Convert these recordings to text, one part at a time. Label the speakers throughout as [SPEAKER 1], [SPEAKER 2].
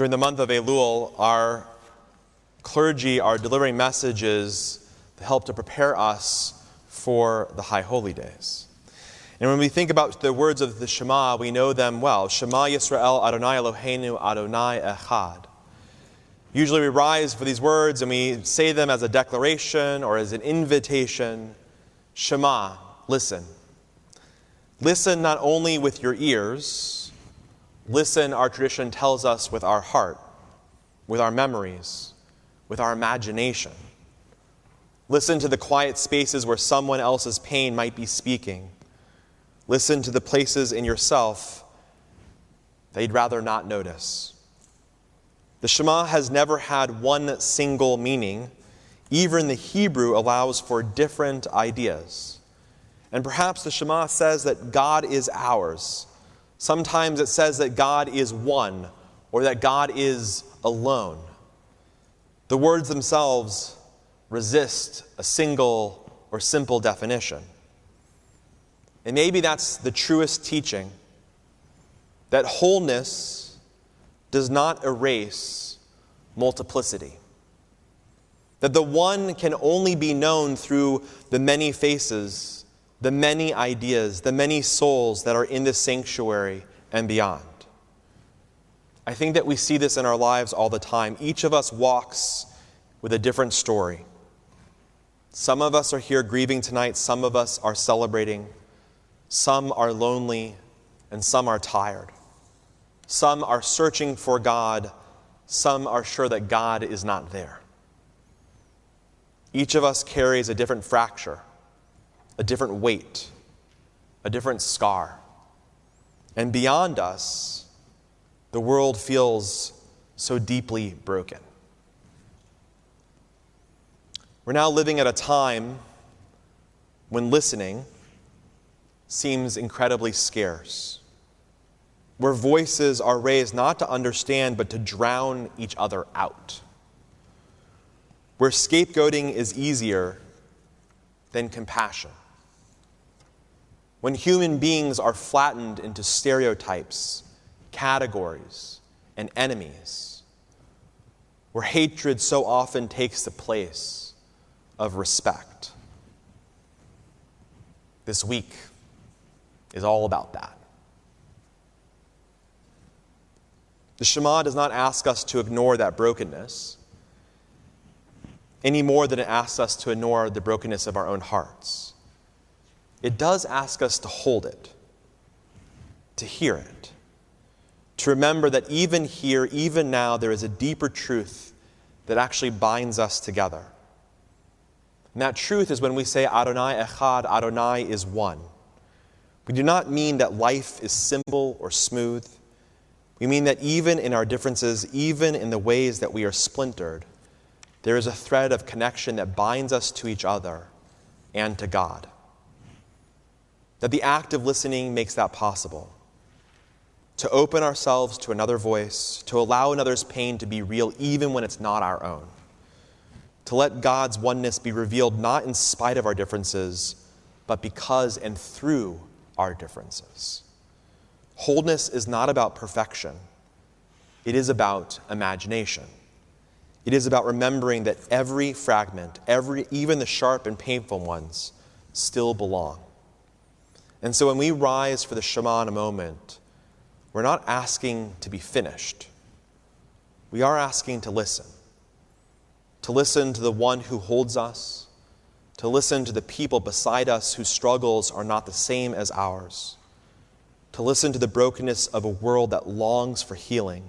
[SPEAKER 1] During the month of Elul, our clergy are delivering messages to help to prepare us for the High Holy Days. And when we think about the words of the Shema, we know them well. Shema Yisrael Adonai Eloheinu Adonai Echad. Usually we rise for these words and we say them as a declaration or as an invitation. Shema, listen. Listen not only with your ears, listen, our tradition tells us, with our heart, with our memories, with our imagination. Listen to the quiet spaces where someone else's pain might be speaking. Listen to the places in yourself that you'd rather not notice. The Shema has never had one single meaning. Even the Hebrew allows for different ideas. And perhaps the Shema says that God is ours. Sometimes it says that God is one, or that God is alone. The words themselves resist a single or simple definition. And maybe that's the truest teaching, that wholeness does not erase multiplicity. That the one can only be known through the many faces, the many ideas, the many souls that are in this sanctuary and beyond. I think that we see this in our lives all the time. Each of us walks with a different story. Some of us are here grieving tonight. Some of us are celebrating. Some are lonely, and some are tired. Some are searching for God. Some are sure that God is not there. Each of us carries a different fracture, a different weight, a different scar. And beyond us, the world feels so deeply broken. We're now living at a time when listening seems incredibly scarce, where voices are raised not to understand but to drown each other out, where scapegoating is easier than compassion, when human beings are flattened into stereotypes, categories, and enemies, where hatred so often takes the place of respect. This week is all about that. The Shema does not ask us to ignore that brokenness any more than it asks us to ignore the brokenness of our own hearts. It does ask us to hold it, to hear it, to remember that even here, even now, there is a deeper truth that actually binds us together. And that truth is when we say Adonai Echad, Adonai is one. We do not mean that life is simple or smooth. We mean that even in our differences, even in the ways that we are splintered, there is a thread of connection that binds us to each other and to God. That the act of listening makes that possible. To open ourselves to another voice, to allow another's pain to be real even when it's not our own. To let God's oneness be revealed not in spite of our differences, but because and through our differences. Wholeness is not about perfection. It is about imagination. It is about remembering that every fragment, even the sharp and painful ones, still belong. And so when we rise for the Shema in a moment, we're not asking to be finished. We are asking to listen to the one who holds us, to listen to the people beside us whose struggles are not the same as ours, to listen to the brokenness of a world that longs for healing,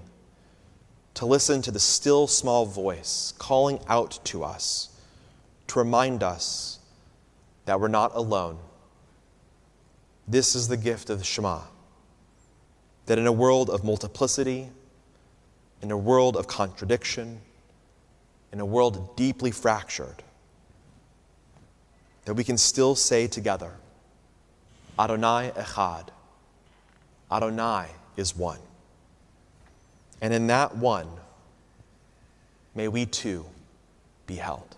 [SPEAKER 1] to listen to the still small voice calling out to us, to remind us that we're not alone. This is the gift of the Shema, that in a world of multiplicity, in a world of contradiction, in a world deeply fractured, that we can still say together, Adonai Echad, Adonai is one. And in that one, may we too be held.